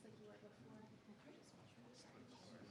just like you were before. It's not roaring.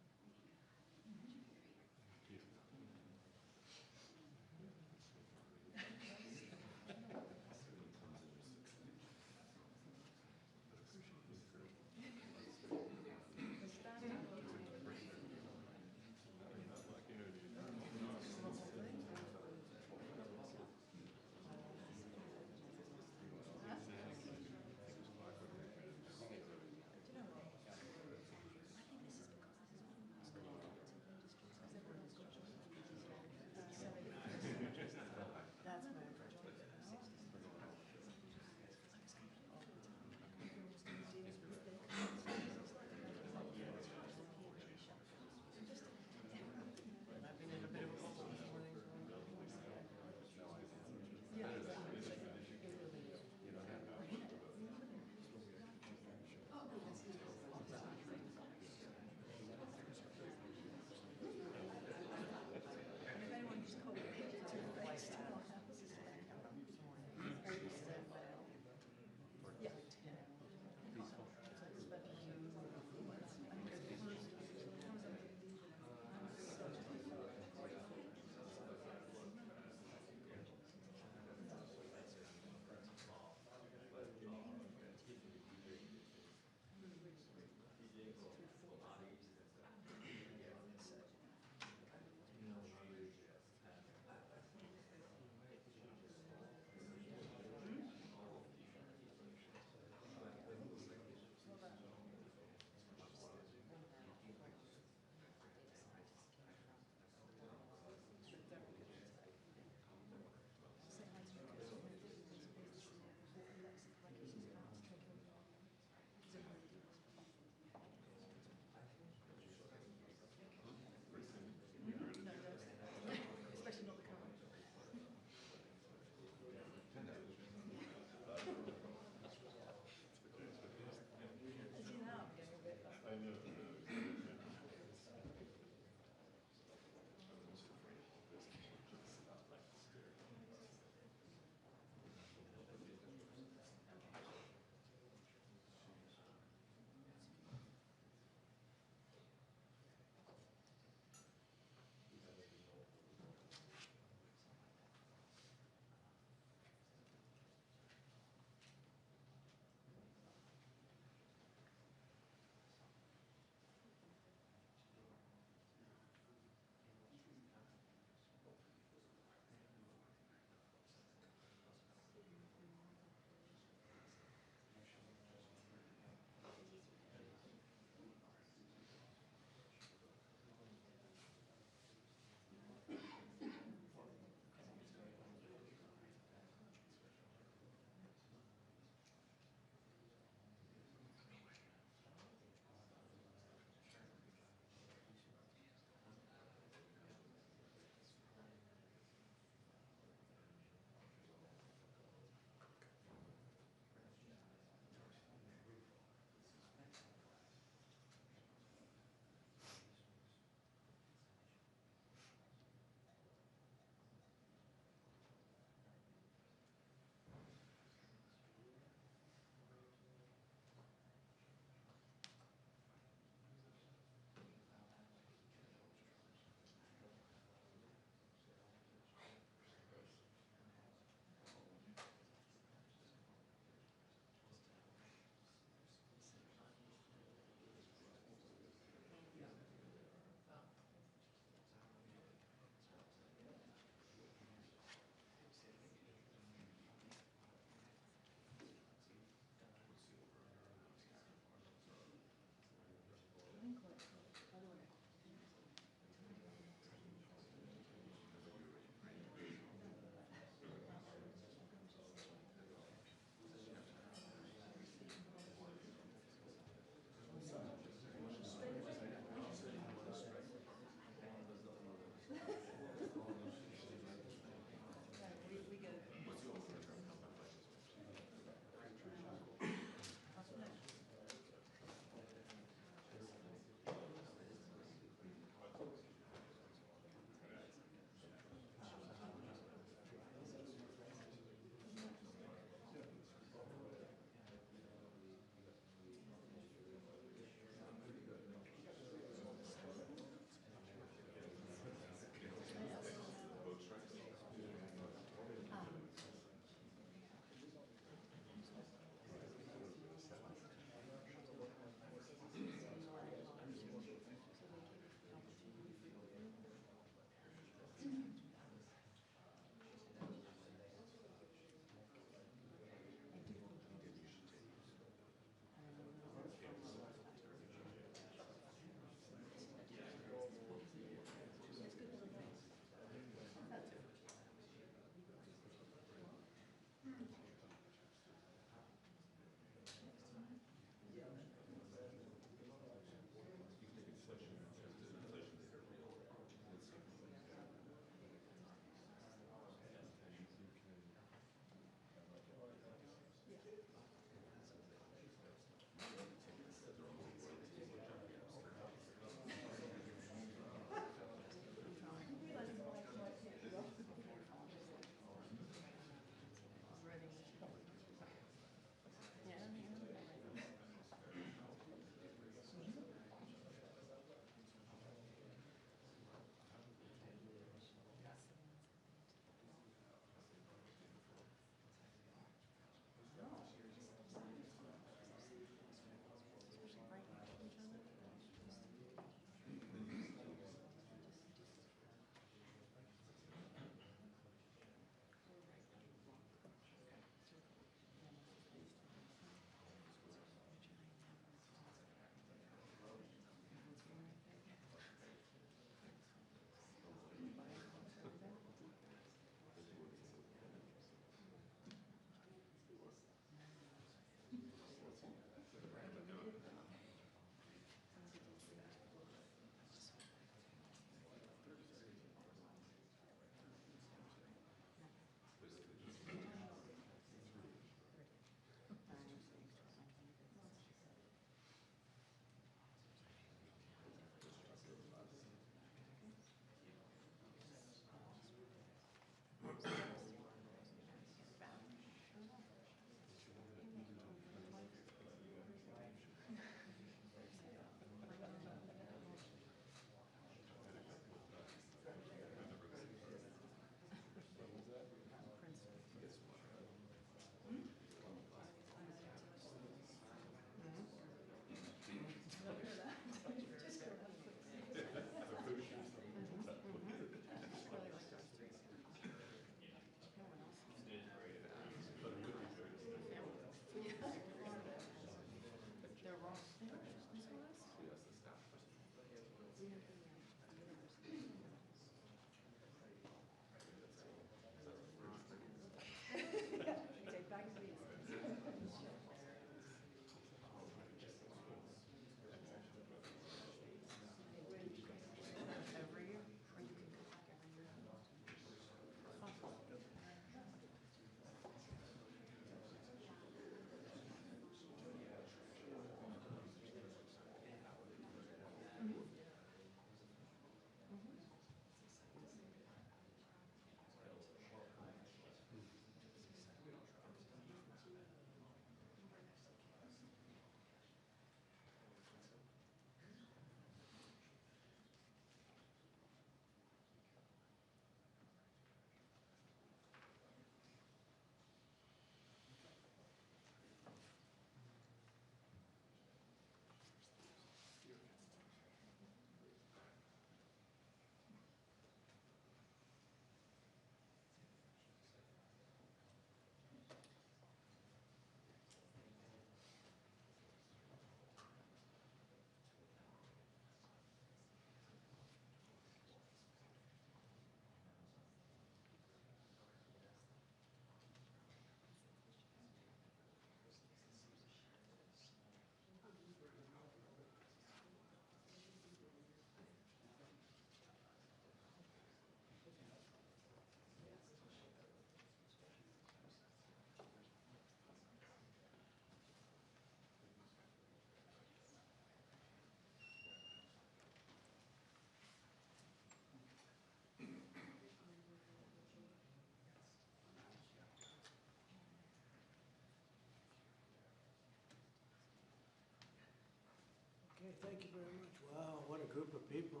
Okay, thank you very much. Wow, what a group of people.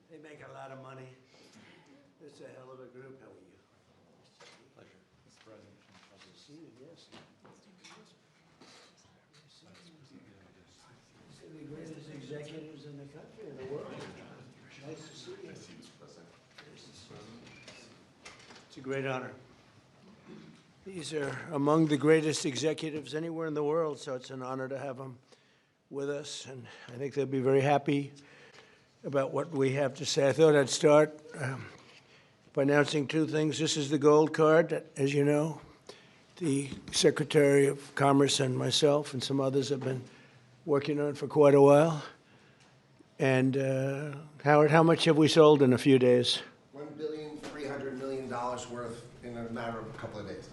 They make a lot of money. It's a hell of a group. How are you? Pleasure, Mr. President. Nice to see you, yes. The greatest executives in the country, in the world. Nice to see you. Nice to see you, Mr. President. It's a great honor. These are among the greatest executives anywhere in the world, so it's an honor to have them with us, and I think they'll be very happy about what we have to say. I thought I'd start by announcing two things. This is the gold card that, as you know, the Secretary of Commerce and myself and some others have been working on for quite a while. And Howard, how much have we sold in a few days? $1.3 billion worth in a matter of a couple of days.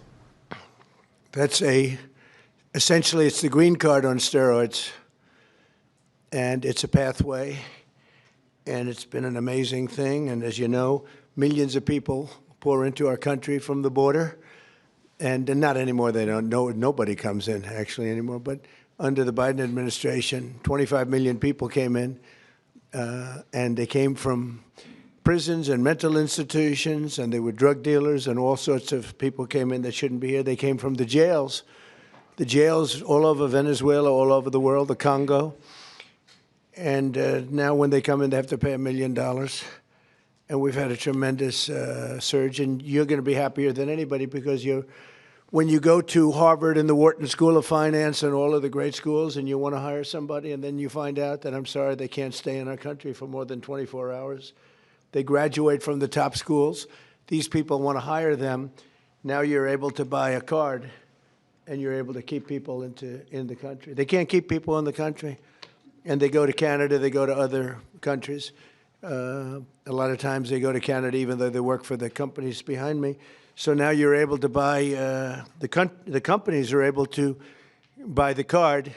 That's essentially it's the green card on steroids. And it's a pathway, and it's been an amazing thing. And as you know, millions of people pour into our country from the border. And not anymore, they don't know, nobody comes in actually anymore. But under the Biden administration, 25 million people came in, and they came from prisons and mental institutions, and they were drug dealers, and all sorts of people came in that shouldn't be here. They came from the jails all over Venezuela, all over the world, the Congo. And now when they come in, they have to pay $1 million. And we've had a tremendous surge. And you're going to be happier than anybody because when you go to Harvard and the Wharton School of Finance and all of the great schools and you want to hire somebody and then you find out that, I'm sorry, they can't stay in our country for more than 24 hours. They graduate from the top schools. These people want to hire them. Now you're able to buy a card and you're able to keep people in the country. They can't keep people in the country. And they go to Canada, they go to other countries. A lot of times they go to Canada even though they work for the companies behind me. So now you're able to buy, the companies are able to buy the card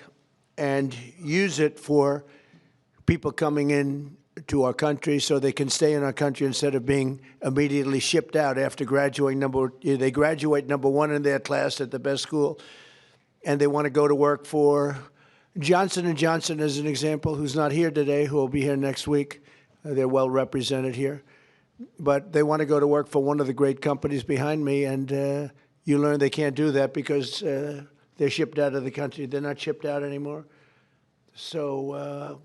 and use it for people coming in to our country so they can stay in our country instead of being immediately shipped out after graduating. They graduate number one in their class at the best school, and they want to go to work for Johnson & Johnson, as an example, who's not here today, who will be here next week. They're well represented here. But they want to go to work for one of the great companies behind me, and you learn they can't do that because they're shipped out of the country. They're not shipped out anymore. So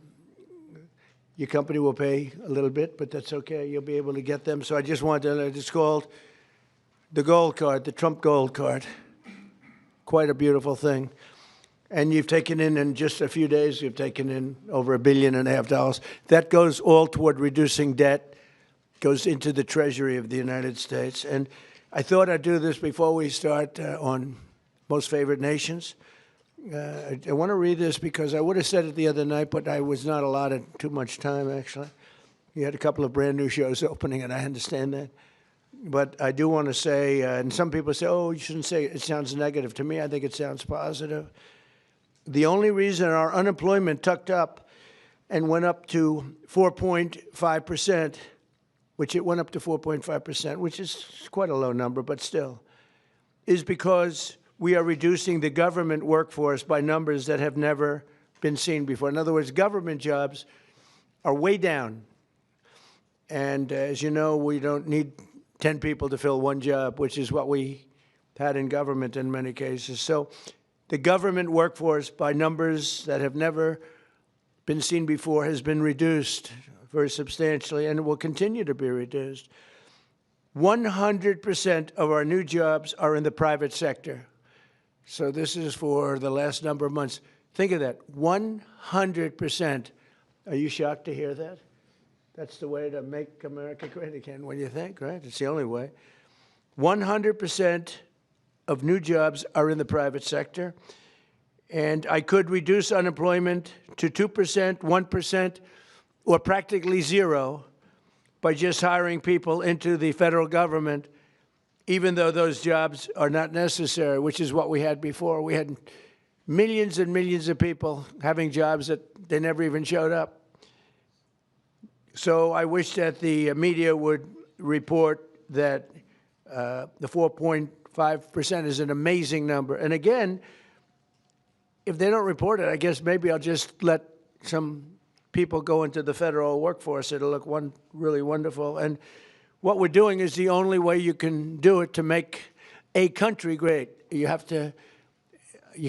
your company will pay a little bit, but that's okay. You'll be able to get them. So I just wanted to, it's called the gold card, the Trump gold card. Quite a beautiful thing. And you've taken in just a few days, you've taken in over $1.5 billion. That goes all toward reducing debt, goes into the Treasury of the United States. And I thought I'd do this before we start on most favored nations. I want to read this because I would have said it the other night, but I was not allotted too much time, actually. You had a couple of brand new shows opening, and I understand that. But I do want to say, and some people say, oh, you shouldn't say it. It sounds negative. To me, I think it sounds positive. The only reason our unemployment tucked up and went up to 4.5%, which it went up to 4.5%, which is quite a low number, but still, is because we are reducing the government workforce by numbers that have never been seen before. In other words, government jobs are way down. And as you know, we don't need 10 people to fill one job, which is what we had in government in many cases. So the government workforce, by numbers that have never been seen before, has been reduced very substantially and will continue to be reduced. 100% of our new jobs are in the private sector. So this is for the last number of months. Think of that, 100%. Are you shocked to hear that? That's the way to make America great again, when you think, right? It's the only way. 100% of new jobs are in the private sector. And I could reduce unemployment to 2%, 1%, or practically zero by just hiring people into the federal government, even though those jobs are not necessary, which is what we had before. We had millions and millions of people having jobs that they never even showed up. So I wish that the media would report that the 4.5% is an amazing number. And again, if they don't report it, I guess maybe I'll just let some people go into the federal workforce. It'll look really wonderful. And what we're doing is the only way you can do it to make a country great. You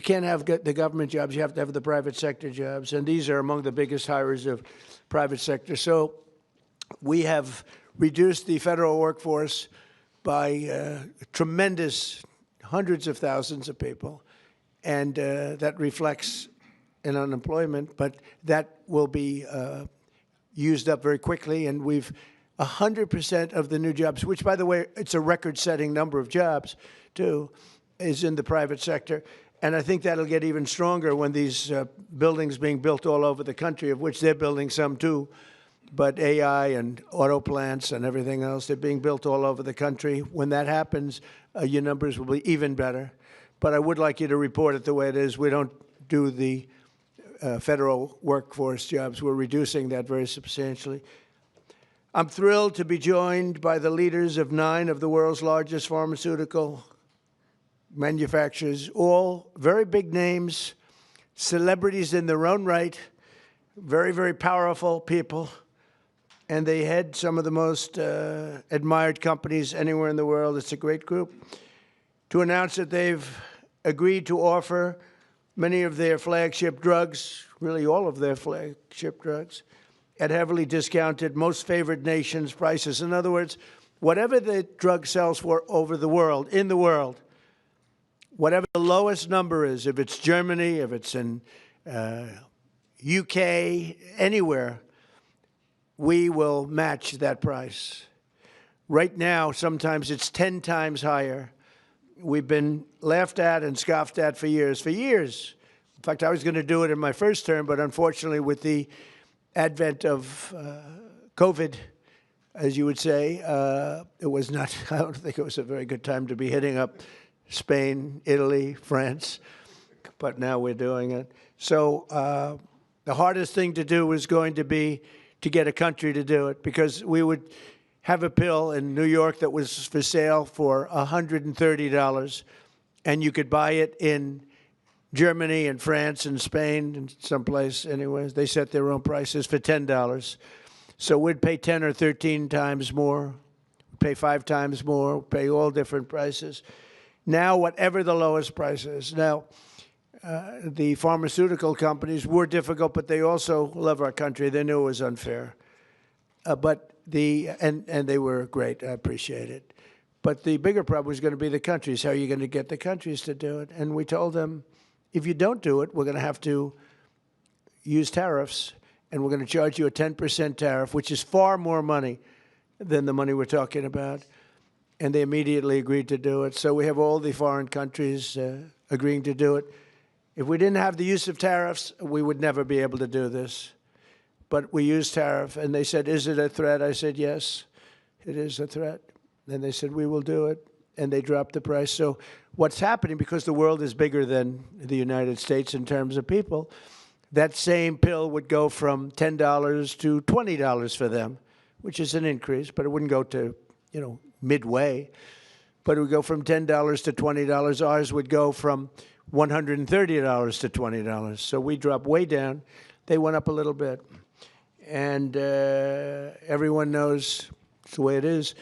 can't have the government jobs, you have to have the private sector jobs. And these are among the biggest hires of private sector. So we have reduced the federal workforce by tremendous hundreds of thousands of people. And that reflects in unemployment, but that will be used up very quickly. And we've 100% of the new jobs, which, by the way, it's a record-setting number of jobs, too, is in the private sector. And I think that'll get even stronger when these buildings being built all over the country, of which they're building some, too. But AI and auto plants and everything else, they're being built all over the country. When that happens, your numbers will be even better. But I would like you to report it the way it is. We don't do the federal workforce jobs. We're reducing that very substantially. I'm thrilled to be joined by the leaders of 9 of the world's largest pharmaceutical manufacturers, all very big names, celebrities in their own right, very, very powerful people, and they head some of the most admired companies anywhere in the world. It's a great group. To announce that they've agreed to offer many of their flagship drugs, really all of their flagship drugs, at heavily discounted, most favored nations prices. In other words, whatever the drug sells for over the world, in the world, whatever the lowest number is, if it's Germany, if it's in UK, anywhere, we will match that price. Right now, sometimes it's 10 times higher. We've been laughed at and scoffed at for years. For years. In fact, I was going to do it in my first term, but unfortunately, with the advent of COVID, as you would say, it was not, I don't think it was a very good time to be hitting up Spain, Italy, France, but now we're doing it. So the hardest thing to do was going to be to get a country to do it, because we would have a pill in New York that was for sale for $130, and you could buy it in Germany and France and Spain and someplace anyways. They set their own prices for $10. So we'd pay 10 or 13 times more, pay 5 times more, pay all different prices. Now, whatever the lowest price is. Now, the pharmaceutical companies were difficult, but they also love our country. They knew it was unfair. And they were great. I appreciate it. But the bigger problem was going to be the countries. How are you going to get the countries to do it? And we told them, if you don't do it, we're going to have to use tariffs, and we're going to charge you a 10% tariff, which is far more money than the money we're talking about. And they immediately agreed to do it. So we have all the foreign countries agreeing to do it. If we didn't have the use of tariffs, we would never be able to do this. But we used tariff, and they said, is it a threat? I said, yes, it is a threat. And they said, we will do it. And they dropped the price. So what's happening, because the world is bigger than the United States in terms of people, that same pill would go from $10 to $20 for them, which is an increase, but it wouldn't go to, midway. But it would go from $10 to $20. Ours would go from $130 to $20. So we dropped way down. They went up a little bit. And everyone knows it's the way it is.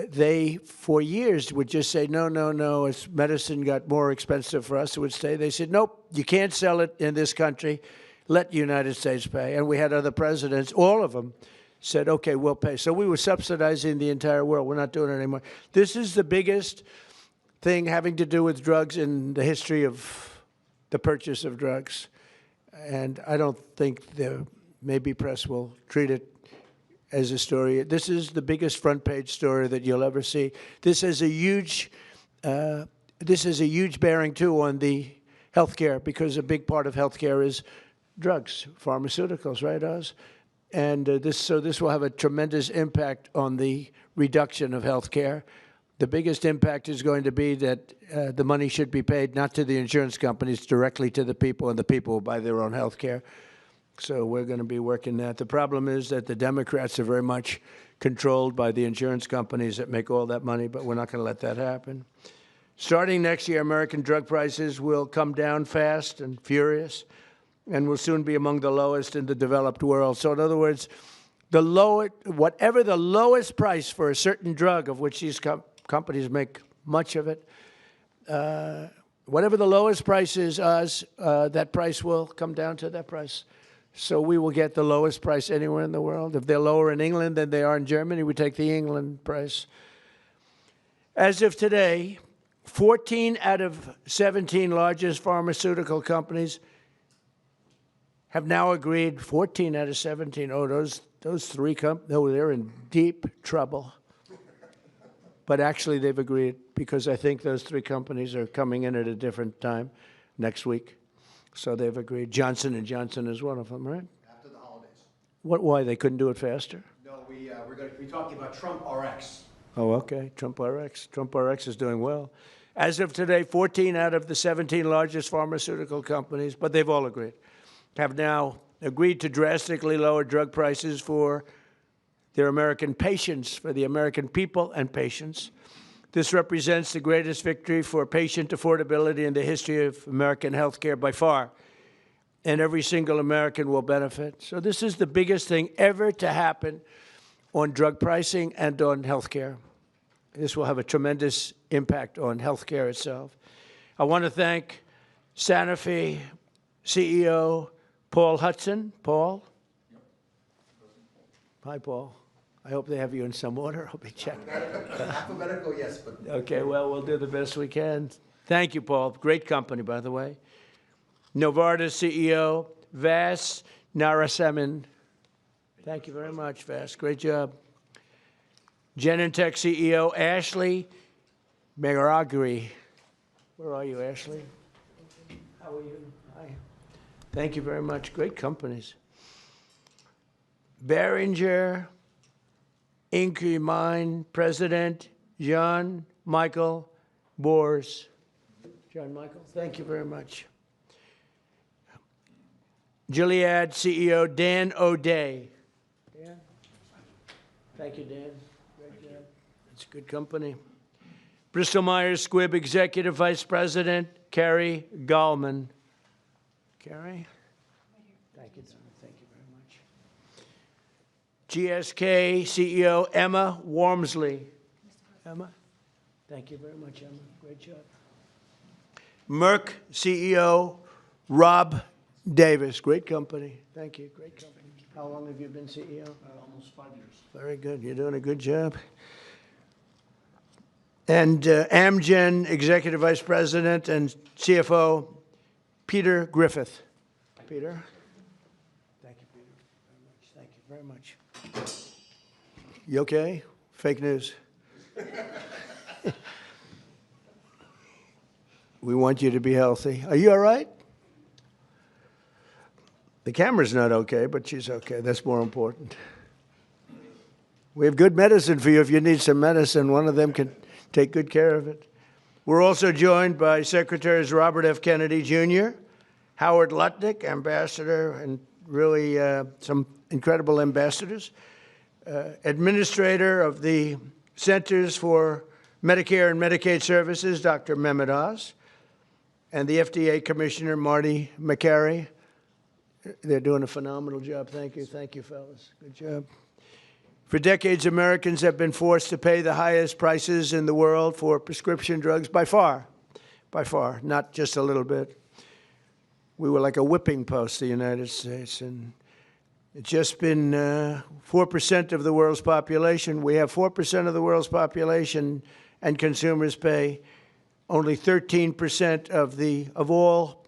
They, for years, would just say, no, no, no, as medicine got more expensive for us, it would stay. They said, nope, you can't sell it in this country. Let the United States pay. And we had other presidents, all of them, said, okay, we'll pay. So we were subsidizing the entire world. We're not doing it anymore. This is the biggest thing having to do with drugs in the history of the purchase of drugs. And I don't think the maybe press will treat it as a story. This is the biggest front page story that you'll ever see. This has a huge bearing, too, on the healthcare, because a big part of healthcare is drugs, pharmaceuticals, right, Oz? And this will have a tremendous impact on the reduction of healthcare. The biggest impact is going to be that the money should be paid not to the insurance companies, directly to the people, and the people will buy their own healthcare. So we're going to be working that. The problem is that the Democrats are very much controlled by the insurance companies that make all that money, but we're not going to let that happen. Starting next year, American drug prices will come down fast and furious. and will soon be among the lowest in the developed world. So in other words, whatever the lowest price for a certain drug, of which these companies make much of it, whatever the lowest price is, that price will come down to that price. So we will get the lowest price anywhere in the world. If they're lower in England than they are in Germany, we take the England price. As of today, 14 out of 17 largest pharmaceutical companies have now agreed. 14 out of 17. Oh, those three companies, no, they're in deep trouble. But actually, they've agreed because I think those three companies are coming in at a different time next week. So they've agreed. Johnson & Johnson is one of them, right? After the holidays. Why? They couldn't do it faster? No, we're going to be talking about Trump RX. Oh, okay. Trump RX. Trump RX is doing well. As of today, 14 out of the 17 largest pharmaceutical companies, but they've all agreed, have now agreed to drastically lower drug prices for their American patients, for the American people and patients. This represents the greatest victory for patient affordability in the history of American healthcare by far, and every single American will benefit. So this is the biggest thing ever to happen on drug pricing and on healthcare. This will have a tremendous impact on healthcare itself. I want to thank Sanofi CEO Paul Hudson. Paul? Hi, Paul. I hope they have you in some order. I'll be checking. Alphabetical, yes, but... Okay, well, we'll do the best we can. Thank you, Paul. Great company, by the way. Novartis CEO Vas Narasimhan. Thank you very much, Vas. Great job. Genentech CEO Ashley Megaragri. Where are you, Ashley? How are you? Hi. Thank you very much. Great companies. Behringer Inc. President John Michael Bors. John Michael, thank you very much. Gilead CEO Dan O'Day. Dan? Thank you, Dan. Great job. It's a good company. Bristol Myers Squibb Executive Vice President Carrie Gallman. Carrie? Thank you, Don. Thank you very much. GSK CEO Emma Wormsley. Emma? Thank you very much, Emma. Great job. Merck CEO Rob Davis. Great company. Thank you. Great company. How long have you been CEO? Almost 5 years. Very good. You're doing a good job. And Amgen Executive Vice President and CFO Peter Griffith. Peter? Thank you, Peter, very much. Thank you very much. You okay? Fake news. We want you to be healthy. Are you all right? The camera's not okay, but she's okay. That's more important. We have good medicine for you if you need some medicine. One of them can take good care of it. We're also joined by Secretaries Robert F. Kennedy, Jr., Howard Lutnick, ambassador, and really some incredible ambassadors, Administrator of the Centers for Medicare and Medicaid Services, Dr. Mehmet Oz, and the FDA Commissioner, Marty McCary. They're doing a phenomenal job. Thank you. Thank you, fellas. Good job. For decades, Americans have been forced to pay the highest prices in the world for prescription drugs by far, not just a little bit. We were like a whipping post, the United States, and it's just been 4% of the world's population. We have 4% of the world's population, and consumers pay only 13% of all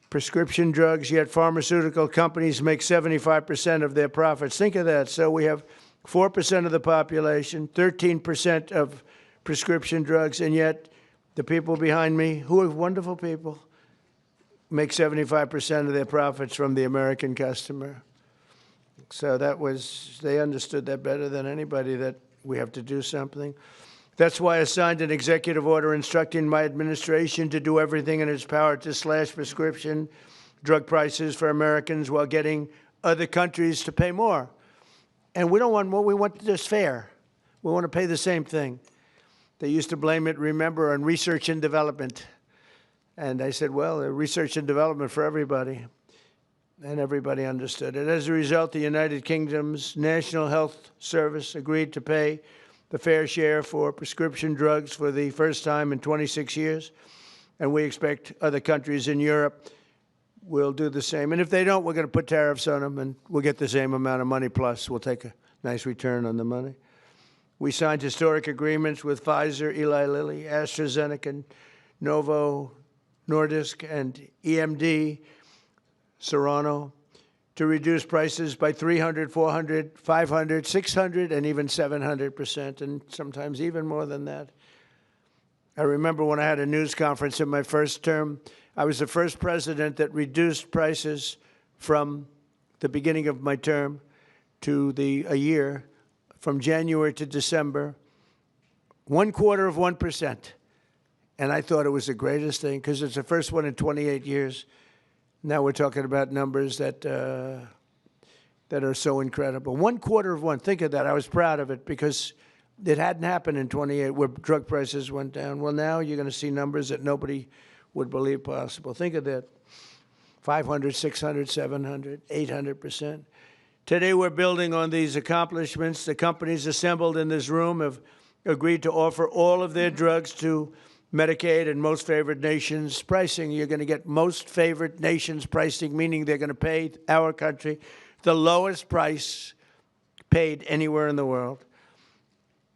prescription drugs, yet pharmaceutical companies make 75% of their profits. Think of that. So we have 4% of the population, 13% of prescription drugs, and yet the people behind me, who are wonderful people, make 75% of their profits from the American customer. So they understood that better than anybody, that we have to do something. That's why I signed an executive order instructing my administration to do everything in its power to slash prescription drug prices for Americans while getting other countries to pay more. And we don't want more. We want this fair. We want to pay the same thing. They used to blame it, remember, on research and development. And I said, well, research and development for everybody. And everybody understood it. As a result, the United Kingdom's National Health Service agreed to pay the fair share for prescription drugs for the first time in 26 years. And we expect other countries in Europe will do the same. And if they don't, we're going to put tariffs on them, and we'll get the same amount of money, plus we'll take a nice return on the money. We signed historic agreements with Pfizer, Eli Lilly, AstraZeneca, Novo Nordisk, and EMD, Serrano, to reduce prices by 300, 400, 500, 600, and even 700%, and sometimes even more than that. I remember when I had a news conference in my first term, I was the first president that reduced prices from the beginning of my term to a year, from January to December, 0.25%. And I thought it was the greatest thing because it's the first one in 28 years. Now we're talking about numbers that are so incredible. 0.25%. Think of that. I was proud of it because it hadn't happened in 28 where drug prices went down. Well, now you're going to see numbers that nobody would believe possible. Think of that. 500, 600, 700, 800%. Today we're building on these accomplishments. The companies assembled in this room have agreed to offer all of their drugs to Medicaid and most favored nations pricing. You're going to get most favored nations pricing, meaning they're going to pay our country the lowest price paid anywhere in the world.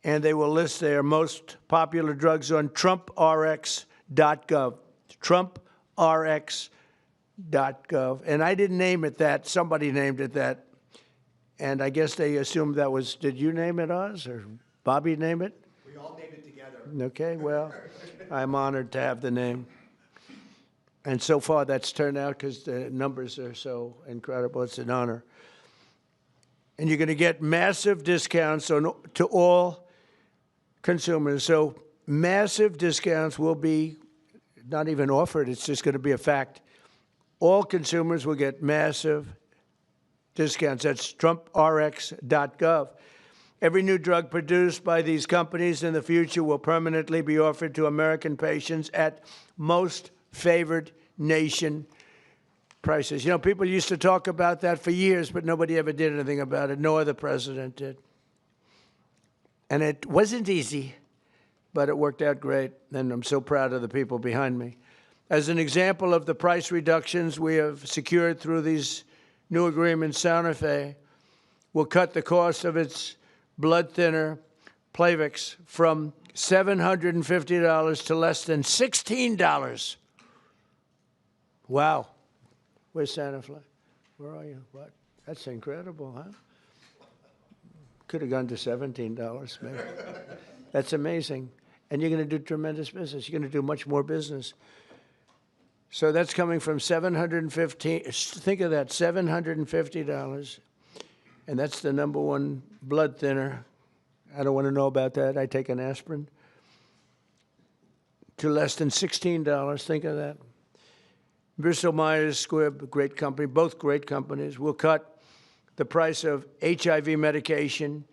And they will list their most popular drugs on TrumpRx.gov. TrumpRx.gov. And I didn't name it that. Somebody named it that. And I guess they assumed that was, did you name it, Oz, or Bobby name it? We all named it together. Okay, well, I'm honored to have the name. And so far that's turned out because the numbers are so incredible. It's an honor. And you're going to get massive discounts to all consumers. So massive discounts will be not even offered. It's just going to be a fact. All consumers will get massive discounts. That's TrumpRx.gov. Every new drug produced by these companies in the future will permanently be offered to American patients at most favored nation prices. You know, people used to talk about that for years, but nobody ever did anything about it. No other president did. And it wasn't easy, but it worked out great, and I'm so proud of the people behind me. As an example of the price reductions we have secured through these new agreements, Santa Fe will cut the cost of its blood thinner, Plavix, from $750 to less than $16. Wow. Where's Santa Fe? Where are you? What? That's incredible, huh? Could have gone to $17, maybe. That's amazing. And you're going to do tremendous business. You're going to do much more business. So that's coming from $750, think of that, $750. And that's the #1 blood thinner. I don't want to know about that. I take an aspirin. To less than $16, think of that. Bristol Myers Squibb, great company, both great companies, will cut the price of HIV medication,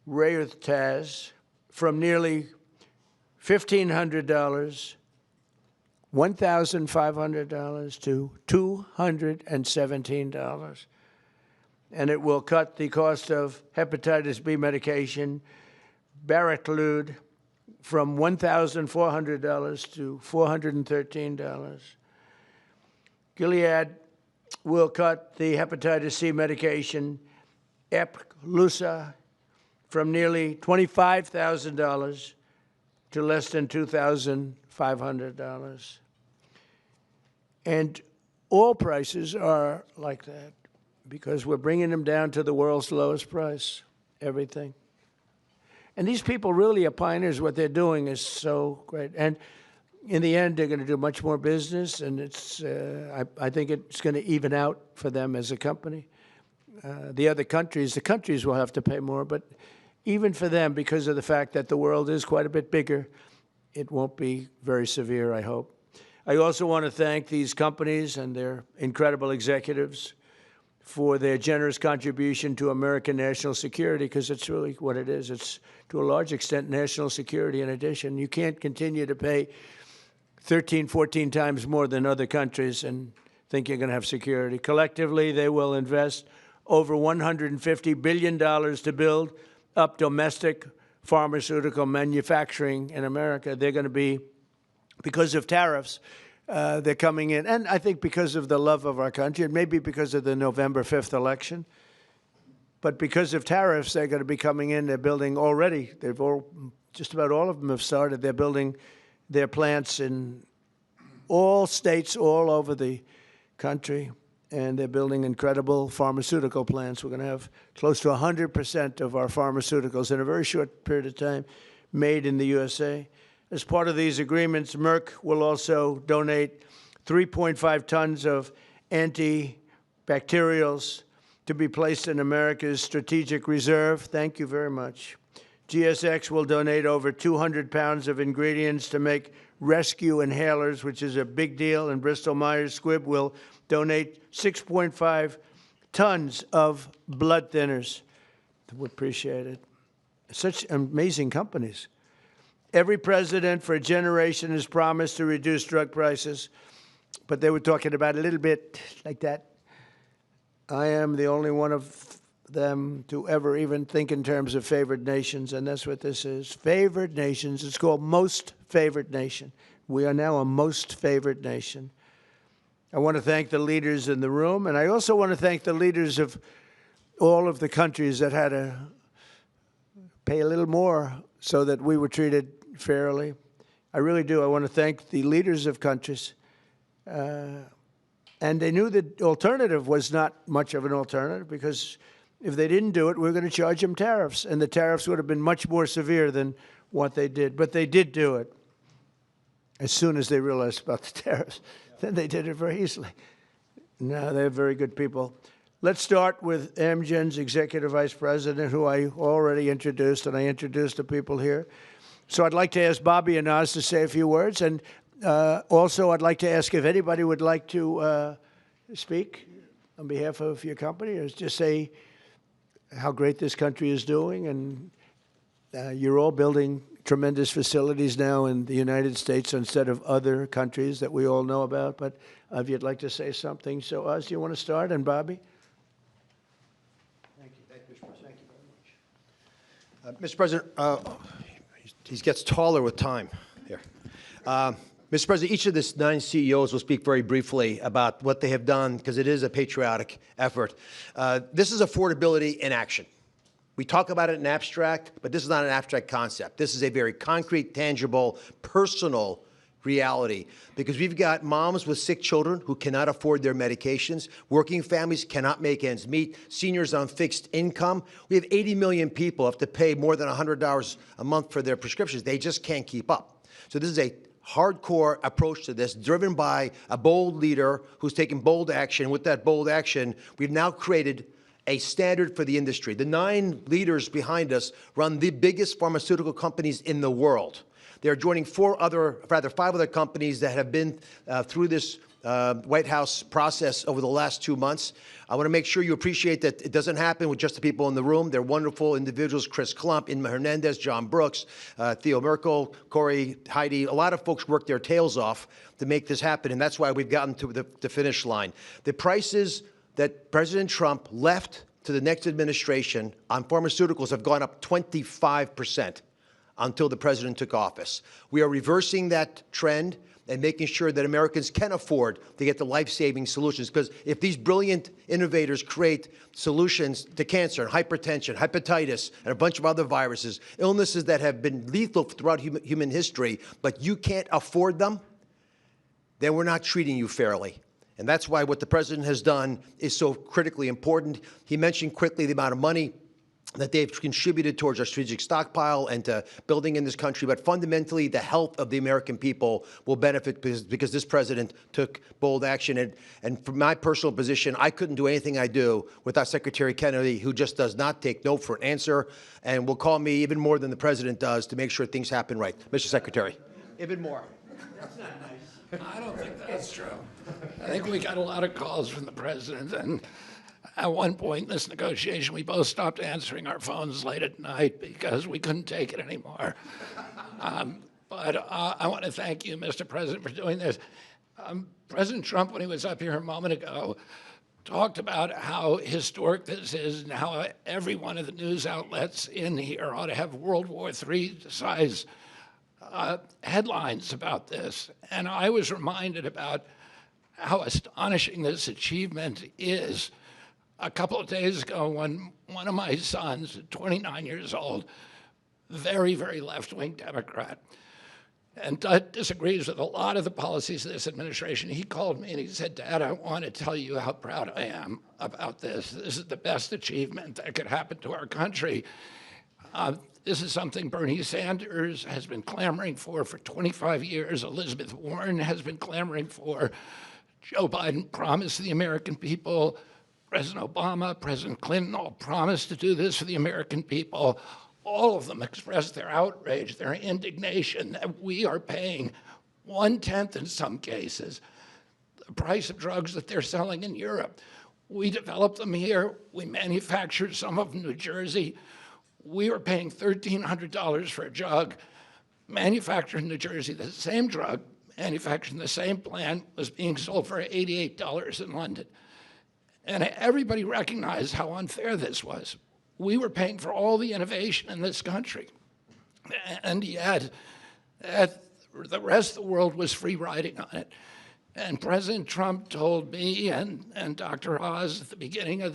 Raytaz, from nearly $1,500, $1,500 to $217. And it will cut the cost of hepatitis B medication, Baraclude, from $1,400 to $413. Gilead will cut the hepatitis C medication, Epclusa, from nearly $25,000 to less than $2,500. And all prices are like that because we're bringing them down to the world's lowest price, everything. And these people really are pioneers. What they're doing is so great. And in the end, they're going to do much more business, and it's, I think it's going to even out for them as a company. The countries will have to pay more, but even for them, because of the fact that the world is quite a bit bigger, it won't be very severe, I hope. I also want to thank these companies and their incredible executives for their generous contribution to American national security, because it's really what it is. It's, to a large extent, national security in addition. You can't continue to pay 13, 14 times more than other countries and think you're going to have security. Collectively, they will invest over $150 billion to build up domestic pharmaceutical manufacturing in America. They're going to be, because of tariffs, they're coming in, and I think because of the love of our country, and maybe because of the November 5th election, but because of tariffs, they're going to be coming in. They're building already. Just about all of them have started. They're building their plants in all states all over the country, and they're building incredible pharmaceutical plants. We're going to have close to 100% of our pharmaceuticals in a very short period of time made in the USA. As part of these agreements, Merck will also donate 3.5 tons of antibacterials to be placed in America's strategic reserve. Thank you very much. GSX will donate over 200 pounds of ingredients to make rescue inhalers, which is a big deal, and Bristol-Myers Squibb will donate 6.5 tons of blood thinners. We appreciate it. Such amazing companies. Every president for a generation has promised to reduce drug prices, but they were talking about a little bit like that. I am the only one of them to ever even think in terms of favored nations, and that's what this is. Favored nations. It's called most favored nation. We are now a most favored nation. I want to thank the leaders in the room, and I also want to thank the leaders of all of the countries that had to pay a little more so that we were treated fairly. I really do. I want to thank the leaders of countries. And they knew the alternative was not much of an alternative, because if they didn't do it, we were going to charge them tariffs, and the tariffs would have been much more severe than what they did. But they did do it as soon as they realized about the tariffs. Then they did it very easily. No, they're very good people. Let's start with Amgen's Executive Vice President, who I already introduced, and I introduced the people here. So I'd like to ask Bobby and Oz to say a few words, and also I'd like to ask if anybody would like to speak on behalf of your company, or just say how great this country is doing. And you're all building tremendous facilities now in the United States instead of other countries that we all know about. But if you'd like to say something. So Oz, do you want to start? And Bobby? Thank you. Thank you, Mr. President. Thank you very much. Mr. President, he gets taller with time here. Mr. President, each of the 9 CEOs will speak very briefly about what they have done, because it is a patriotic effort. This is affordability in action. We talk about it in abstract, but this is not an abstract concept. This is a very concrete, tangible, personal reality, because we've got moms with sick children who cannot afford their medications. Working families cannot make ends meet. Seniors on fixed income. We have 80 million people who have to pay more than $100 a month for their prescriptions. They just can't keep up. So this is a hardcore approach to this, driven by a bold leader who's taken bold action. With that bold action, we've now created a standard for the industry. The 9 leaders behind us run the biggest pharmaceutical companies in the world. They're joining 5 other companies that have been through this White House process over the last 2 months. I want to make sure you appreciate that it doesn't happen with just the people in the room. They're wonderful individuals: Chris Klump, Inma Hernandez, John Brooks, Theo Merkel, Corey, Heidi. A lot of folks work their tails off to make this happen, and that's why we've gotten to the finish line. The prices that President Trump left to the next administration on pharmaceuticals have gone up 25% until the president took office. We are reversing that trend and making sure that Americans can afford to get the life-saving solutions. Because if these brilliant innovators create solutions to cancer and hypertension, hepatitis, and a bunch of other viruses, illnesses that have been lethal throughout human history, but you can't afford them, then we're not treating you fairly. And that's why what the president has done is so critically important. He mentioned quickly the amount of money that they've contributed towards our strategic stockpile and to building in this country. But fundamentally, the health of the American people will benefit because this president took bold action. And from my personal position, I couldn't do anything I do without Secretary Kennedy, who just does not take no for an answer and will call me even more than the president does to make sure things happen right. Mr. Secretary. Even more. That's not nice. I don't think that's true. I think we got a lot of calls from the president, and at one point in this negotiation, we both stopped answering our phones late at night because we couldn't take it anymore. But I want to thank you, Mr. President, for doing this. President Trump, when he was up here a moment ago, talked about how historic this is and how every one of the news outlets in here ought to have World War III size headlines about this. And I was reminded about how astonishing this achievement is. A couple of days ago, when one of my sons, 29 years old, very, very left-wing Democrat, and disagrees with a lot of the policies of this administration, he called me and he said, "Dad, I want to tell you how proud I am about this. This is the best achievement that could happen to our country." This is something Bernie Sanders has been clamoring for 25 years. Elizabeth Warren has been clamoring for. Joe Biden promised the American people. President Obama, President Clinton all promised to do this for the American people. All of them expressed their outrage, their indignation that we are paying 1/10 in some cases the price of drugs that they're selling in Europe. We developed them here. We manufactured some of them in New Jersey. We were paying $1,300 for a drug manufactured in New Jersey. The same drug manufactured in the same plant was being sold for $88 in London. And everybody recognized how unfair this was. We were paying for all the innovation in this country. And yet, the rest of the world was free riding on it. And President Trump told me and Dr. Oz at the beginning of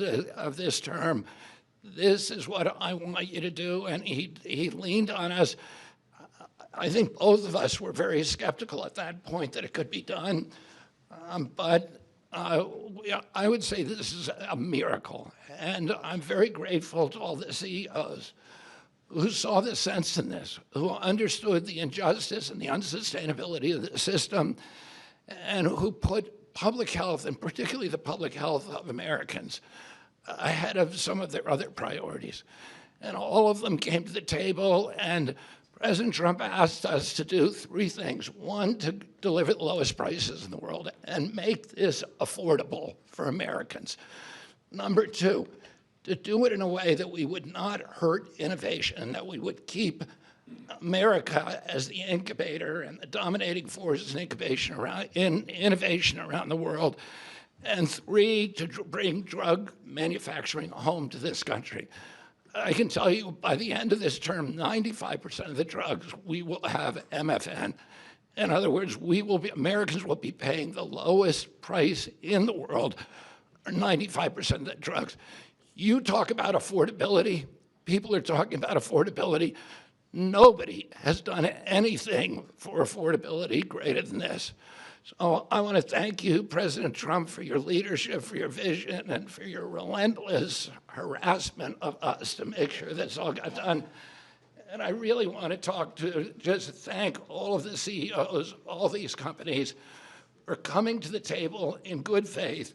this term, this is what I want you to do. And he leaned on us. I think both of us were very skeptical at that point that it could be done. But I would say this is a miracle. And I'm very grateful to all the CEOs who saw the sense in this, who understood the injustice and the unsustainability of the system, and who put public health, and particularly the public health of Americans, ahead of some of their other priorities. And all of them came to the table, and President Trump asked us to do three things. One, to deliver the lowest prices in the world and make this affordable for Americans. Number two, to do it in a way that we would not hurt innovation, that we would keep America as the incubator and the dominating force in innovation around the world. And three, to bring drug manufacturing home to this country. I can tell you by the end of this term, 95% of the drugs, we will have MFN. In other words, Americans will be paying the lowest price in the world, or 95% of the drugs. You talk about affordability, people are talking about affordability. Nobody has done anything for affordability greater than this. So I want to thank you, President Trump, for your leadership, for your vision, and for your relentless harassment of us to make sure this all got done. And I really want to just thank all of the CEOs, all these companies, for coming to the table in good faith,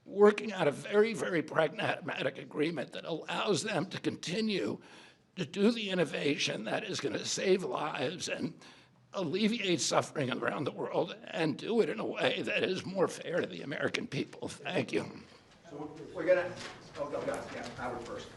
working out a very, very pragmatic agreement that allows them to continue to do the innovation that is going to save lives and alleviate suffering around the world, and do it in a way that is more fair to the American people. Thank you. So we're gonna, Howard first.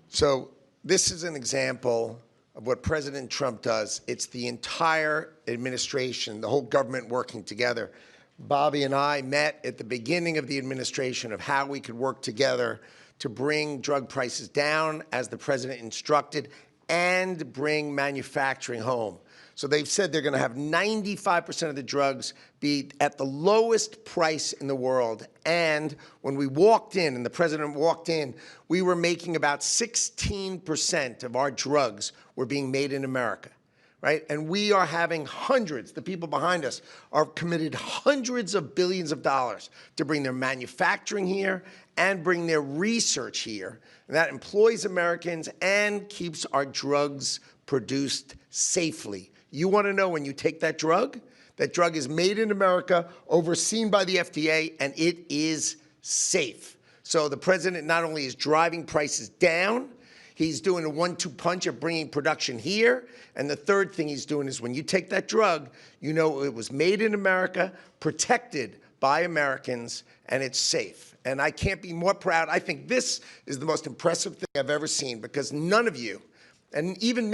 So this is an example of what President Trump does. It's the entire administration, the whole government working together. Bobby and I met at the beginning of the administration of how we could work together to bring drug prices down, as the president instructed, and bring manufacturing home. So they've said they're going to have 95% of the drugs be at the lowest price in the world. And when we walked in, and the president walked in, we were making about 16% of our drugs were being made in America, right? And we are having hundreds, the people behind us are committed hundreds of billions of dollars to bring their manufacturing here and bring their research here. And that employs Americans and keeps our drugs produced safely. You want to know when you take that drug is made in America, overseen by the FDA, and it is safe. So the president not only is driving prices down, he's doing a 1-2 punch of bringing production here. And the third thing he's doing is when you take that drug, you know it was made in America, protected by Americans, and it's safe. And I can't be more proud. I think this is the most impressive thing I've ever seen, because none of you And even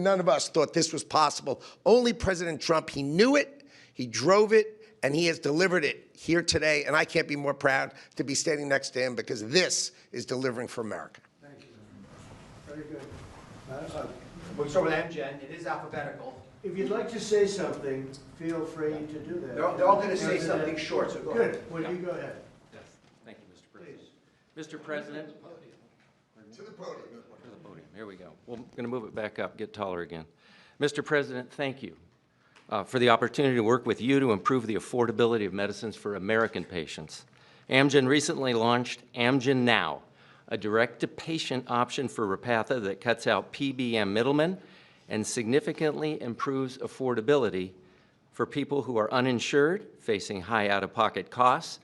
none of us thought this was possible. Only President Trump, he knew it, he drove it, and he has delivered it here today. And I can't be more proud to be standing next to him because this is delivering for America. Thank you. Very good. We'll start with Amgen. It is alphabetical. If you'd like to say something, feel free to do that. They're all going to say something short, so go ahead. Good. Well, you go ahead. Yes, thank you, Mr. President. Mr. President. To the podium. To the podium, here we go. We're going to move it back up, get taller again. Mr. President, thank you for the opportunity to work with you to improve the affordability of medicines for American patients. Amgen recently launched Amgen Now, a direct-to-patient option for Repatha that cuts out PBM middlemen and significantly improves affordability for people who are uninsured, facing high out-of-pocket costs,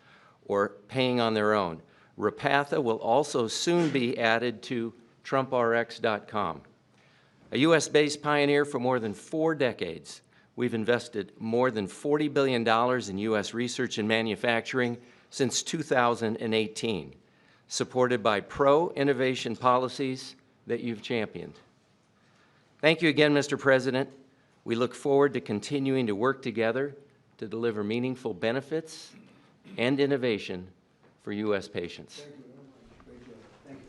or paying on their own. Repatha will also soon be added to TrumpRx.com. A U.S.-based pioneer for more than 4 decades, we've invested more than $40 billion in U.S. research and manufacturing since 2018, supported by pro-innovation policies that you've championed. Thank you again, Mr. President. We look forward to continuing to work together to deliver meaningful benefits and innovation for U.S. patients. Thank you very much. Great job. Thank you.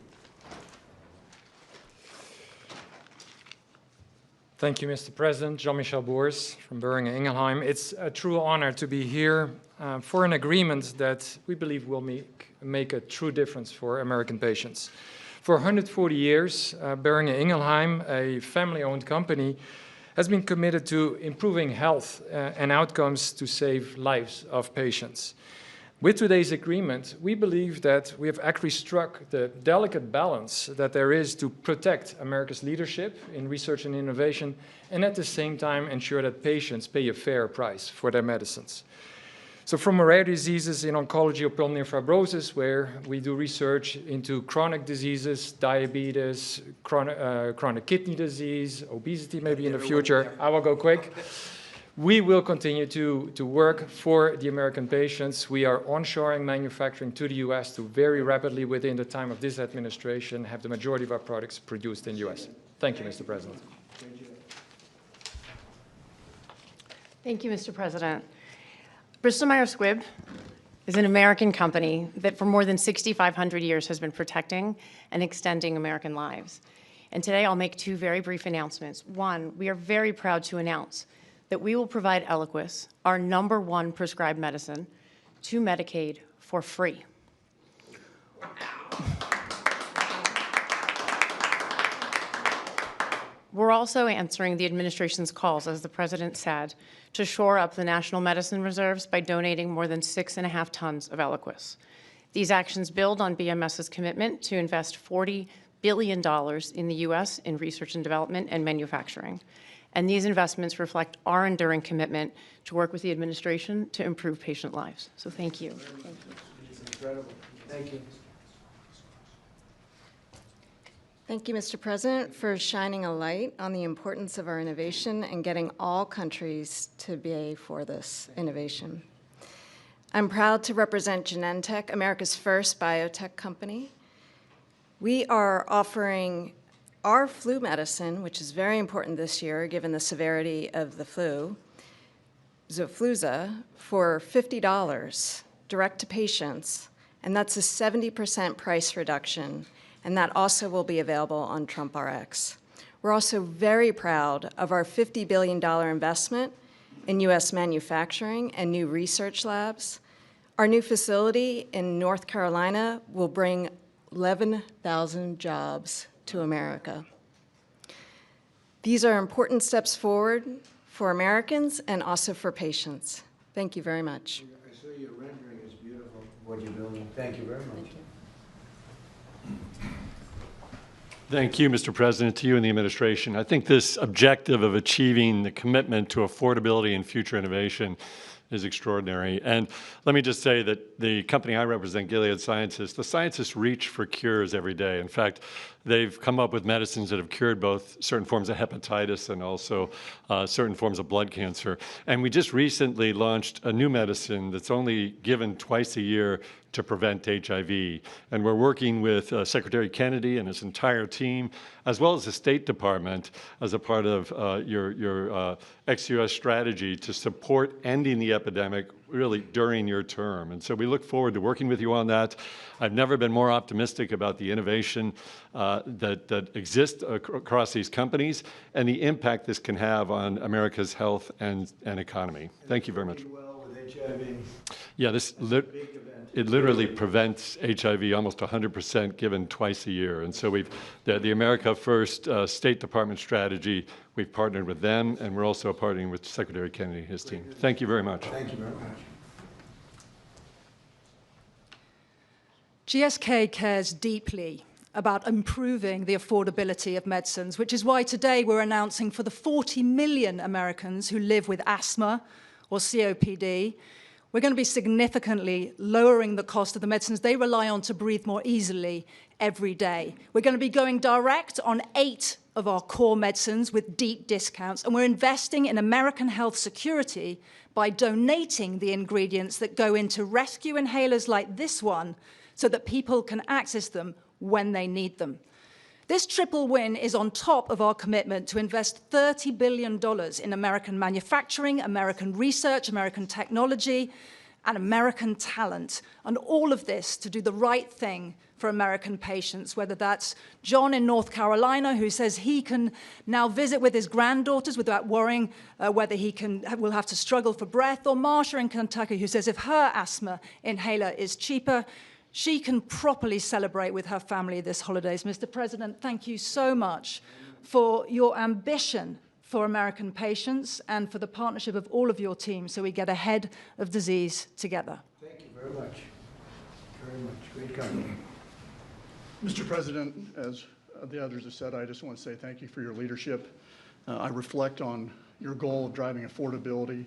Thank you, Mr. President. Jean-Michel Boers from Boehringer Ingelheim. It's a true honor to be here for an agreement that we believe will make a true difference for American patients. For 140 years, Boehringer Ingelheim, a family-owned company, has been committed to improving health and outcomes to save lives of patients. With today's agreement, we believe that we have actually struck the delicate balance that there is to protect America's leadership in research and innovation, and at the same time ensure that patients pay a fair price for their medicines. So from rare diseases in oncology or pulmonary fibrosis, where we do research into chronic diseases, diabetes, chronic kidney disease, obesity maybe in the future, I will go quick. We will continue to work for the American patients. We are onshoring manufacturing to the U.S. to very rapidly, within the time of this administration, have the majority of our products produced in the U.S. Thank you, Mr. President. Thank you, Mr. President. Bristol Myers Squibb is an American company that for more than 6,500 years has been protecting and extending American lives. And today I'll make 2 very brief announcements. One, we are very proud to announce that we will provide Eliquis, our #1 prescribed medicine, to Medicaid for free. We're also answering the administration's calls, as the President said, to shore up the national medicine reserves by donating more than 6.5 tons of Eliquis. These actions build on BMS's commitment to invest $40 billion in the U.S. in research and development and manufacturing. And these investments reflect our enduring commitment to work with the administration to improve patient lives. So thank you. Thank you. It's incredible. Thank you. Thank you, Mr. President, for shining a light on the importance of our innovation and getting all countries to pay for this innovation. I'm proud to represent Genentech, America's first biotech company. We are offering our flu medicine, which is very important this year given the severity of the flu, Xofluza, for $50 direct to patients, and that's a 70% price reduction, and that also will be available on TrumpRx. We're also very proud of our $50 billion investment in U.S. manufacturing and new research labs. Our new facility in North Carolina will bring 11,000 jobs to America. These are important steps forward for Americans and also for patients. Thank you very much. I saw your rendering. It's beautiful, what you're building. Thank you very much. Thank you. Thank you, Mr. President, to you and the administration. I think this objective of achieving the commitment to affordability and future innovation is extraordinary. And let me just say that the company I represent, Gilead Sciences, the scientists reach for cures every day. In fact, they've come up with medicines that have cured both certain forms of hepatitis and also certain forms of blood cancer. And we just recently launched a new medicine that's only given twice a year to prevent HIV. And we're working with Secretary Kennedy and his entire team, as well as the State Department, as a part of your ex-US strategy to support ending the epidemic really during your term. And so we look forward to working with you on that. I've never been more optimistic about the innovation that exists across these companies and the impact this can have on America's health and economy. Thank you very much. Well with HIV. Yeah, it literally prevents HIV almost 100% given twice a year. And so the America First State Department strategy, we've partnered with them, and we're also partnering with Secretary Kennedy and his team. Thank you very much. Thank you very much. GSK cares deeply about improving the affordability of medicines, which is why today we're announcing for the 40 million Americans who live with asthma or COPD, we're going to be significantly lowering the cost of the medicines they rely on to breathe more easily every day. We're going to be going direct on 8 of our core medicines with deep discounts, and we're investing in American health security by donating the ingredients that go into rescue inhalers like this one so that people can access them when they need them. This triple win is on top of our commitment to invest $30 billion in American manufacturing, American research, American technology, and American talent. And all of this to do the right thing for American patients, whether that's John in North Carolina, who says he can now visit with his granddaughters without worrying whether will have to struggle for breath, or Marsha in Kentucky, who says if her asthma inhaler is cheaper, she can properly celebrate with her family this holidays. Mr. President, thank you so much for your ambition for American patients and for the partnership of all of your teams so we get ahead of disease together. Thank you very much. Very much. Great company. Mr. President, as the others have said, I just want to say thank you for your leadership. I reflect on your goal of driving affordability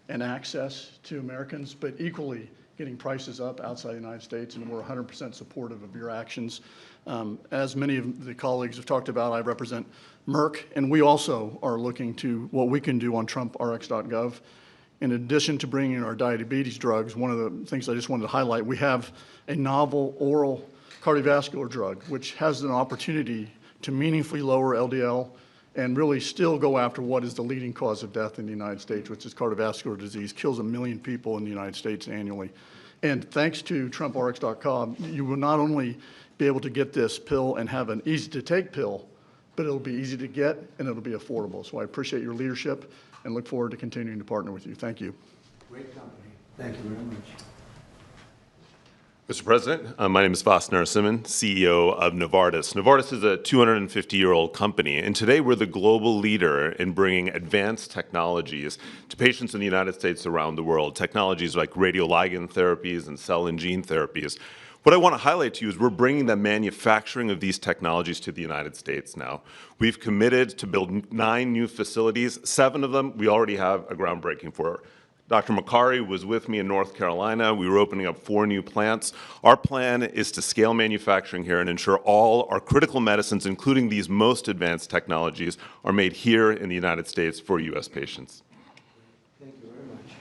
and access to Americans, but equally getting prices up outside the United States, and we're 100% supportive of your actions. As many of the colleagues have talked about, I represent Merck, and we also are looking to what we can do on TrumpRx.gov. In addition to bringing in our diabetes drugs, one of the things I just wanted to highlight, we have a novel oral cardiovascular drug, which has an opportunity to meaningfully lower LDL and really still go after what is the leading cause of death in the United States, which is cardiovascular disease, kills 1 million people in the United States annually. And thanks to TrumpRx.com, you will not only be able to get this pill and have an easy-to-take pill, but it'll be easy to get and it'll be affordable. So I appreciate your leadership and look forward to continuing to partner with you. Thank you. Great company. Thank you very much. Mr. President, my name is Vas Narasimhan, CEO of Novartis. Novartis is a 250-year-old company, and today we're the global leader in bringing advanced technologies to patients in the United States around the world, technologies like radioligand therapies and cell and gene therapies. What I want to highlight to you is we're bringing the manufacturing of these technologies to the United States now. We've committed to build 9 new facilities. 7 of them we already have a groundbreaking for. Dr. Makari was with me in North Carolina. We were opening up 4 new plants. Our plan is to scale manufacturing here and ensure all our critical medicines, including these most advanced technologies, are made here in the United States for U.S. patients. Thank you very much.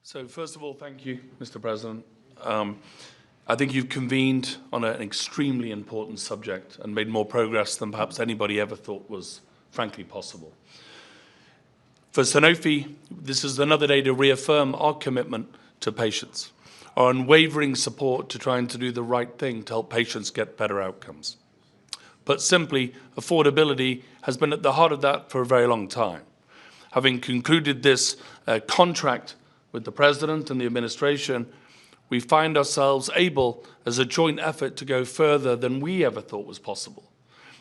So first of all, thank you, Mr. President. I think you've convened on an extremely important subject and made more progress than perhaps anybody ever thought was frankly possible. For Sanofi, this is another day to reaffirm our commitment to patients, our unwavering support to trying to do the right thing to help patients get better outcomes. But simply, affordability has been at the heart of that for a very long time. Having concluded this contract with the President and the administration, we find ourselves able, as a joint effort, to go further than we ever thought was possible.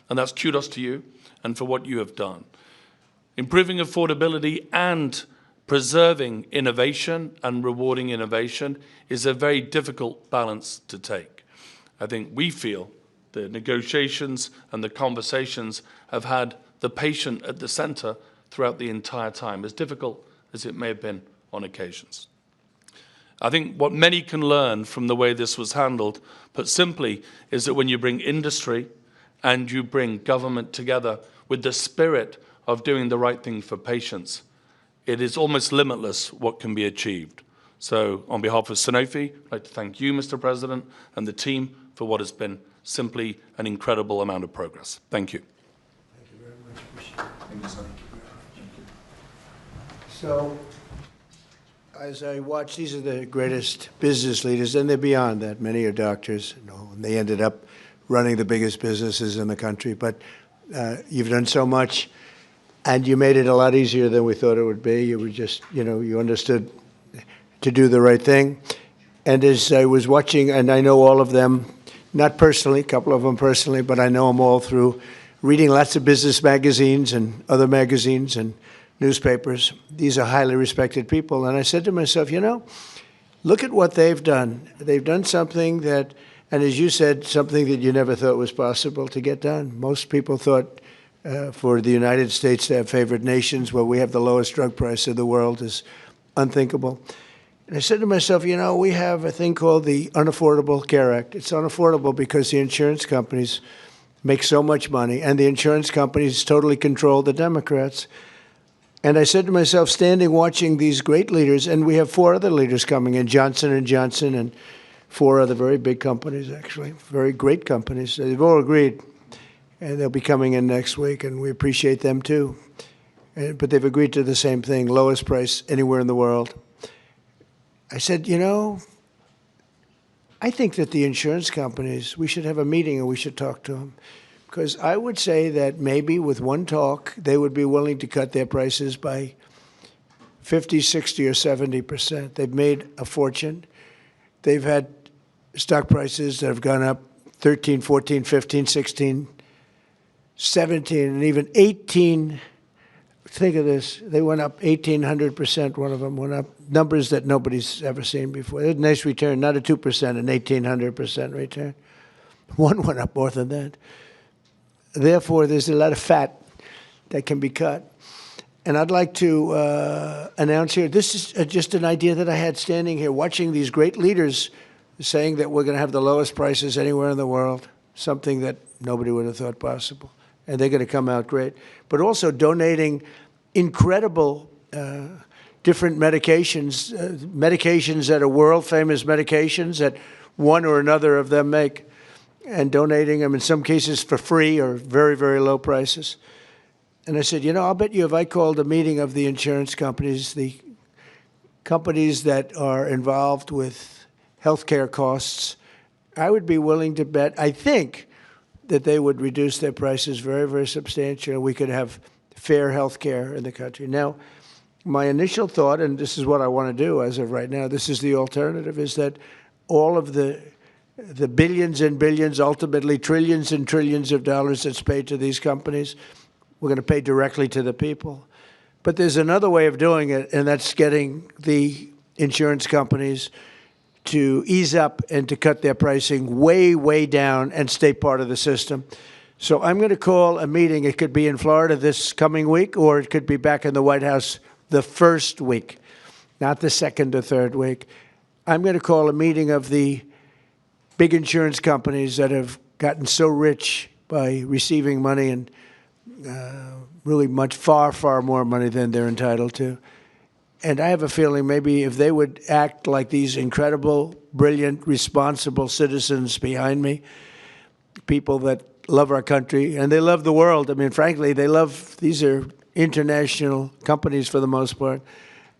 And that's kudos to you and for what you have done. Improving affordability and preserving innovation and rewarding innovation is a very difficult balance to take. I think we feel the negotiations and the conversations have had the patient at the center throughout the entire time, as difficult as it may have been on occasions. I think what many can learn from the way this was handled, put simply, is that when you bring industry and you bring government together with the spirit of doing the right thing for patients, it is almost limitless what can be achieved. So on behalf of Sanofi, I'd like to thank you, Mr. President, and the team for what has been simply an incredible amount of progress. Thank you. Thank you very much. Appreciate it. Thank you, sir. So, as I watch, these are the greatest business leaders, and they're beyond that. Many are doctors, and they ended up running the biggest businesses in the country. But you've done so much, and you made it a lot easier than we thought it would be. You were just, you understood to do the right thing. And as I was watching, and I know all of them, not personally, a couple of them personally, but I know them all through reading lots of business magazines and other magazines and newspapers. These are highly respected people. And I said to myself, look at what they've done. They've done something that, and as you said, something that you never thought was possible to get done. Most people thought for the United States to have favored nations where we have the lowest drug price in the world is unthinkable. And I said to myself, we have a thing called the Unaffordable Care Act. It's unaffordable because the insurance companies make so much money, and the insurance companies totally control the Democrats. And I said to myself, standing watching these great leaders, and we have 4 other leaders coming in, Johnson & Johnson and 4 other very big companies, actually, very great companies. They've all agreed, and they'll be coming in next week, and we appreciate them too. But they've agreed to the same thing, lowest price anywhere in the world. I said, I think that the insurance companies, we should have a meeting and we should talk to them. Because I would say that maybe with one talk, they would be willing to cut their prices by 50, 60, or 70%. They've made a fortune. They've had stock prices that have gone up 13, 14, 15, 16, 17, and even 18. Think of this. They went up 1,800%. One of them went up numbers that nobody's ever seen before. It was a nice return, not a 2%, an 1,800% return. One went up more than that. Therefore, there's a lot of fat that can be cut. And I'd like to announce here, this is just an idea that I had standing here, watching these great leaders saying that we're going to have the lowest prices anywhere in the world, something that nobody would have thought possible. And they're going to come out great. But also donating incredible different medications, medications that are world-famous medications that one or another of them make, and donating them in some cases for free or very, very low prices. And I said, I'll bet you if I called a meeting of the insurance companies, the companies that are involved with healthcare costs, I would be willing to bet, I think, that they would reduce their prices very, very substantially. We could have fair health care in the country. Now, my initial thought, and this is what I want to do as of right now, this is the alternative, is that all of the billions and billions, ultimately trillions and trillions of dollars that's paid to these companies, we're going to pay directly to the people. But there's another way of doing it, and that's getting the insurance companies to ease up and to cut their pricing way, way down and stay part of the system. So I'm going to call a meeting. It could be in Florida this coming week, or it could be back in the White House the first week, not the second or third week. I'm going to call a meeting of the big insurance companies that have gotten so rich by receiving money, and really much, far, far more money than they're entitled to. And I have a feeling maybe if they would act like these incredible, brilliant, responsible citizens behind me, people that love our country, and they love the world. I mean, frankly, these are international companies for the most part.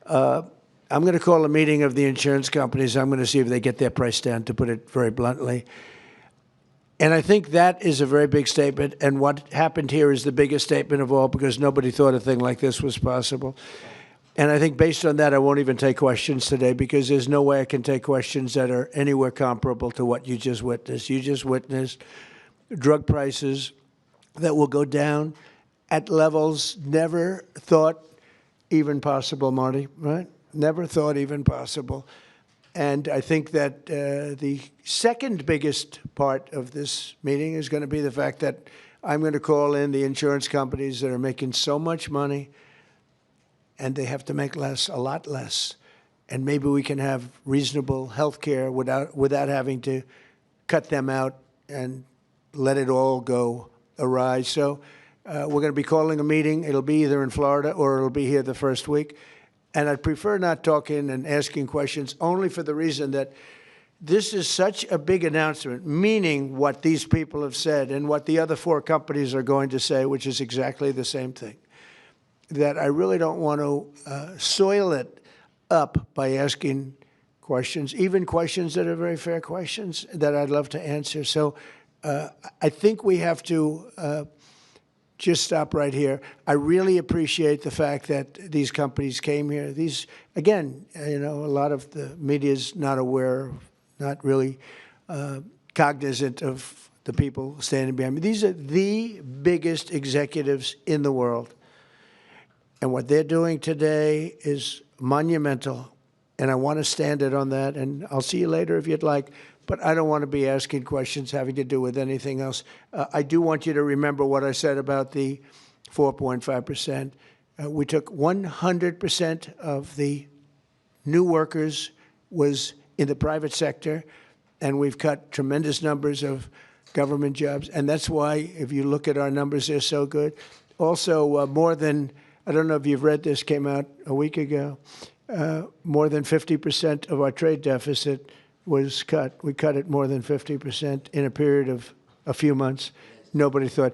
I'm going to call a meeting of the insurance companies. I'm going to see if they get their price down, to put it very bluntly. And I think that is a very big statement. And what happened here is the biggest statement of all, because nobody thought a thing like this was possible. And I think based on that, I won't even take questions today, because there's no way I can take questions that are anywhere comparable to what you just witnessed. You just witnessed drug prices that will go down at levels never thought even possible, Marty, right? Never thought even possible. And I think that the second biggest part of this meeting is going to be the fact that I'm going to call in the insurance companies that are making so much money, and they have to make less, a lot less. And maybe we can have reasonable health care without having to cut them out and let it all go awry. So We're going to be calling a meeting. It'll be either in Florida or it'll be here the first week. And I'd prefer not talking and asking questions only for the reason that this is such a big announcement, meaning what these people have said and what the other 4 companies are going to say, which is exactly the same thing, that I really don't want to soil it up by asking questions, even questions that are very fair questions that I'd love to answer. So I think we have to just stop right here. I really appreciate the fact that these companies came here. These, again, a lot of the media is not aware, not really cognizant of the people standing behind me. These are the biggest executives in the world. And what they're doing today is monumental. And I want to stand it on that. And I'll see you later if you'd like. But I don't want to be asking questions having to do with anything else. I do want you to remember what I said about the 4.5%. We took 100% of the new workers was in the private sector, and we've cut tremendous numbers of government jobs. And that's why, if you look at our numbers, they're so good. Also, more than, I don't know if you've read this, came out a week ago, more than 50% of our trade deficit was cut. We cut it more than 50% in a period of a few months. Nobody thought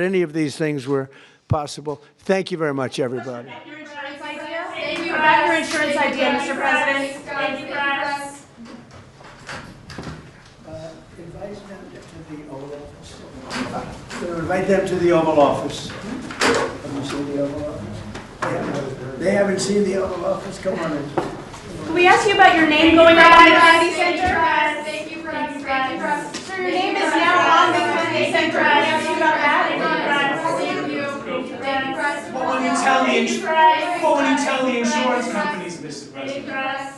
any of these things were possible. Thank you very much, everybody. Your insurance idea? Thank you about your insurance idea, Mr. President. Thank you, press. Invite them to the Oval Office. Invite them to the Oval Office. Have you seen the Oval Office? Yeah. They haven't seen the Oval Office? Come on in. Can we ask you about your name going up in the Kennedy Center? Thank you, press. Thank you, press. So your name is now on the Kennedy Center. Can we ask you about that? Thank you. Thank you, press. But when you tell the insurance companies, Mr. President,